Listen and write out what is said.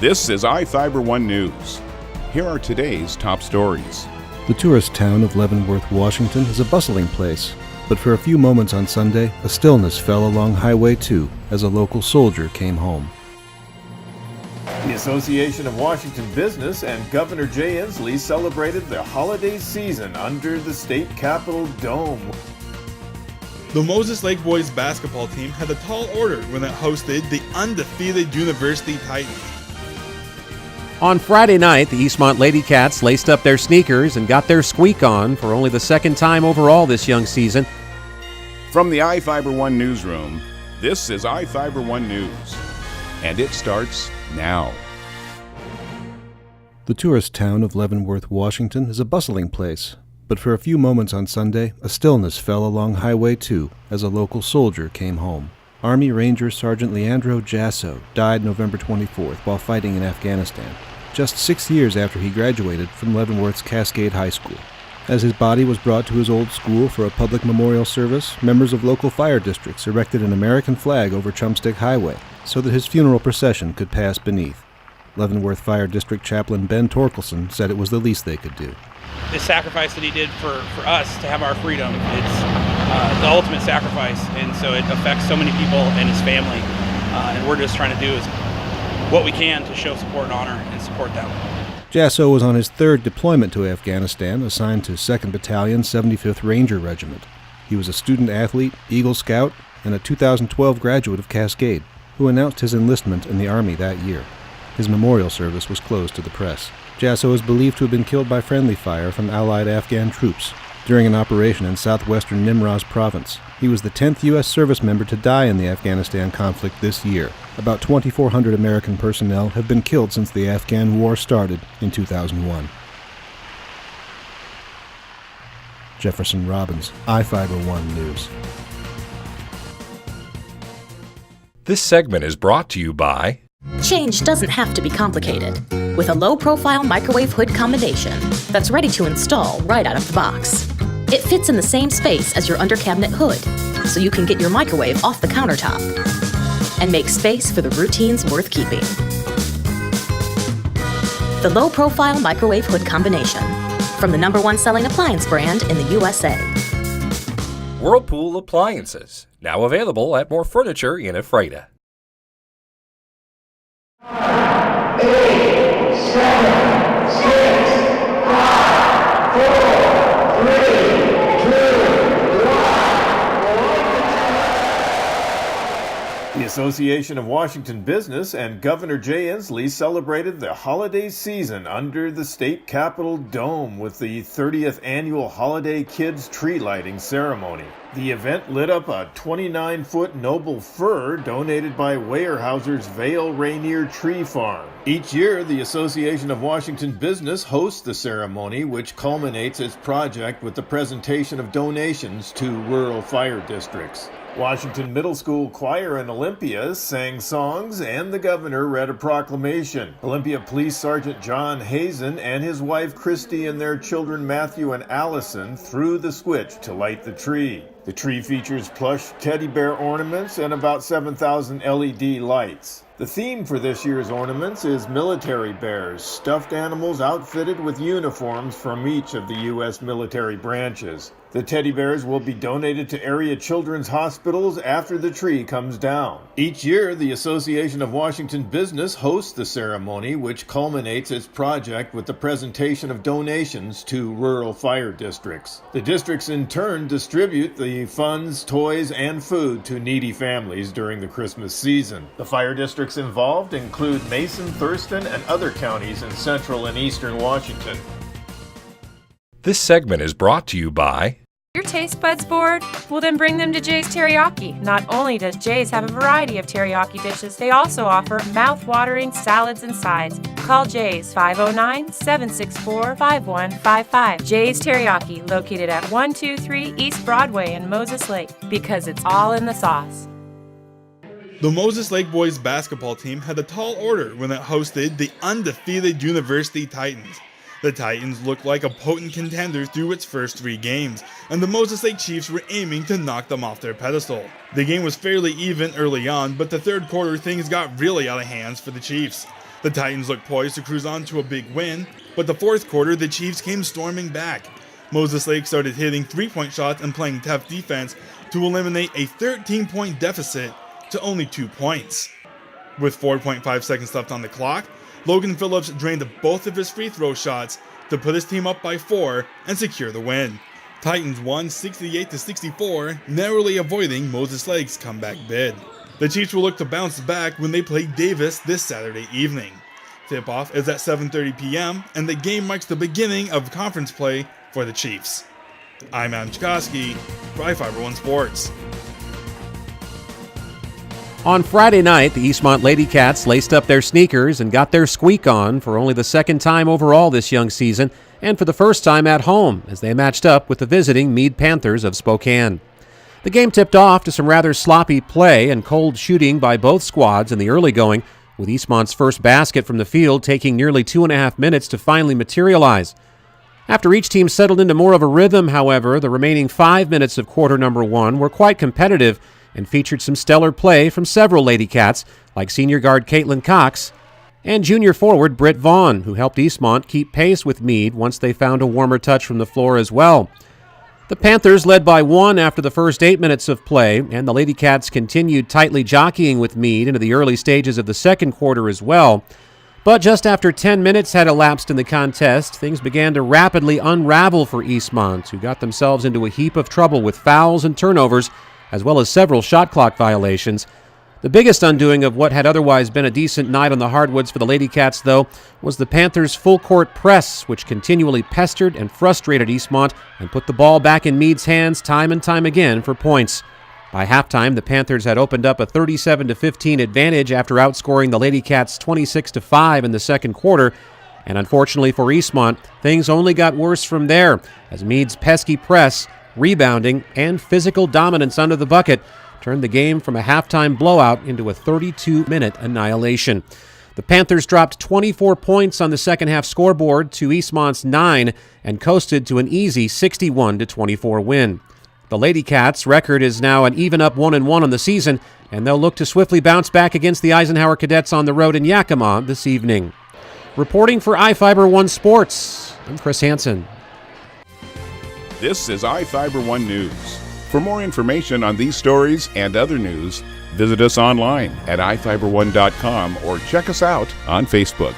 This is iFIBER 1 News. Here are today's top stories. The tourist town of Leavenworth, Washington is a bustling place, but for a few moments on Sunday, a stillness fell along Highway 2 as a local soldier came home. The Association of Washington Business and Governor Jay Inslee celebrated the holiday season under the state capitol dome. The Moses Lake boys basketball team had a tall order when it hosted the undefeated University Titans. On Friday night, the Eastmont Lady Cats laced up their sneakers and got their squeak on for only the second time overall this young season. From the iFIBER 1 newsroom, this is iFIBER 1 News. And it starts now. The tourist town of Leavenworth, Washington is a bustling place, but for a few moments on Sunday, a stillness fell along Highway 2 as a local soldier came home. Army Ranger Sergeant Leandro Jasso died November 24th while fighting in Afghanistan, just 6 years after he graduated from Leavenworth's Cascade High School. As his body was brought to his old school for a public memorial service, members of local fire districts erected an American flag over Chumstick Highway so that his funeral procession could pass beneath. Leavenworth Fire District Chaplain Ben Torkelson said it was the least they could do. The sacrifice that he did for us to have our freedom, it's the ultimate sacrifice, and so it affects so many people and his family, and we're just trying to do is what we can to show support and honor and support them. Jasso was on his third deployment to Afghanistan, assigned to 2nd Battalion, 75th Ranger Regiment. He was a student athlete, Eagle Scout, and a 2012 graduate of Cascade, who announced his enlistment in the Army that year. His memorial service was closed to the press. Jasso is believed to have been killed by friendly fire from Allied Afghan troops during an operation in southwestern Nimroz province. He was the 10th U.S. service member to die in the Afghanistan conflict this year. About 2,400 American personnel have been killed since the Afghan war started in 2001. Jefferson Robbins, iFIBER 1 News. This segment is brought to you by... Change doesn't have to be complicated. With a low-profile microwave hood combination that's ready to install right out of the box. It fits in the same space as your under-cabinet hood, so you can get your microwave off the countertop and make space for the routines worth keeping. The low-profile microwave hood combination from the #1 selling appliance brand in the USA. Whirlpool Appliances, now available at more furniture in Ephrata. 8, 7, 6, 5, 4, 3, 2, 1. The Association of Washington Business and Governor Jay Inslee celebrated the holiday season under the state capitol dome with the 30th annual Holiday Kids Tree Lighting Ceremony. The event lit up a 29-foot noble fir donated by Weyerhaeuser's Vale Rainier Tree Farm. Each year, the Association of Washington Business hosts the ceremony, which culminates its project with the presentation of donations to rural fire districts. Washington Middle School Choir in Olympia sang songs, and the governor read a proclamation. Olympia Police Sergeant John Hazen and his wife Christy and their children Matthew and Allison threw the switch to light the tree. The tree features plush teddy bear ornaments and about 7,000 LED lights. The theme for this year's ornaments is military bears, stuffed animals outfitted with uniforms from each of the U.S. military branches. The teddy bears will be donated to area children's hospitals after the tree comes down. Each year, the Association of Washington Business hosts the ceremony, which culminates its project with the presentation of donations to rural fire districts. The districts in turn distribute the funds, toys, and food to needy families during the Christmas season. The fire districts involved include Mason, Thurston, and other counties in central and eastern Washington. This segment is brought to you by... Your taste buds bored? Well, then bring them to Jay's Teriyaki. Not only does Jay's have a variety of teriyaki dishes, they also offer mouth-watering salads and sides. Call Jay's 509-764-5155. Jay's Teriyaki, located at 123 East Broadway in Moses Lake, because it's all in the sauce. The Moses Lake boys basketball team had a tall order when it hosted the undefeated University Titans. The Titans looked like a potent contender through its first 3 games, and the Moses Lake Chiefs were aiming to knock them off their pedestal. The game was fairly even early on, but the third quarter things got really out of hands for the Chiefs. The Titans looked poised to cruise on to a big win, but the fourth quarter, the Chiefs came storming back. Moses Lake started hitting three-point shots and playing tough defense to eliminate a 13-point deficit to only 2 points. With 4.5 seconds left on the clock, Logan Phillips drained both of his free throw shots to put his team up by 4 and secure the win. Titans won 68-64, narrowly avoiding Moses Lake's comeback bid. The Chiefs will look to bounce back when they play Davis this Saturday evening. Tip-off is at 7:30 p.m., and the game marks the beginning of conference play for the Chiefs. I'm Adam Chikoski for iFIBER 1 Sports. On Friday night, the Eastmont Lady Cats laced up their sneakers and got their squeak on for only the second time overall this young season, and for the first time at home as they matched up with the visiting Meade Panthers of Spokane. The game tipped off to some rather sloppy play and cold shooting by both squads in the early going, with Eastmont's first basket from the field taking nearly 2.5 minutes to finally materialize. After each team settled into more of a rhythm, however, the remaining 5 minutes of quarter number 1 were quite competitive and featured some stellar play from several Lady Cats, like senior guard Caitlin Cox and junior forward Britt Vaughn, who helped Eastmont keep pace with Meade once they found a warmer touch from the floor as well. The Panthers led by 1 after the first 8 minutes of play, and the Lady Cats continued tightly jockeying with Meade into the early stages of the second quarter as well. But just after 10 minutes had elapsed in the contest, things began to rapidly unravel for Eastmont, who got themselves into a heap of trouble with fouls and turnovers, as well as several shot clock violations. The biggest undoing of what had otherwise been a decent night on the hardwoods for the Lady Cats, though, was the Panthers' full-court press, which continually pestered and frustrated Eastmont and put the ball back in Meade's hands time and time again for points. By halftime, the Panthers had opened up a 37-15 advantage after outscoring the Lady Cats 26-5 in the second quarter, and unfortunately for Eastmont, things only got worse from there, as Meade's pesky press, rebounding, and physical dominance under the bucket turned the game from a halftime blowout into a 32-minute annihilation. The Panthers dropped 24 points on the second-half scoreboard to Eastmont's 9 and coasted to an easy 61-24 win. The Lady Cats' record is now an even-up 1-1 on the season, and they'll look to swiftly bounce back against the Eisenhower Cadets on the road in Yakima this evening. Reporting for iFIBER 1 Sports, I'm Chris Hansen. This is iFIBER 1 News. For more information on these stories and other news, visit us online at iFiber1.com or check us out on Facebook.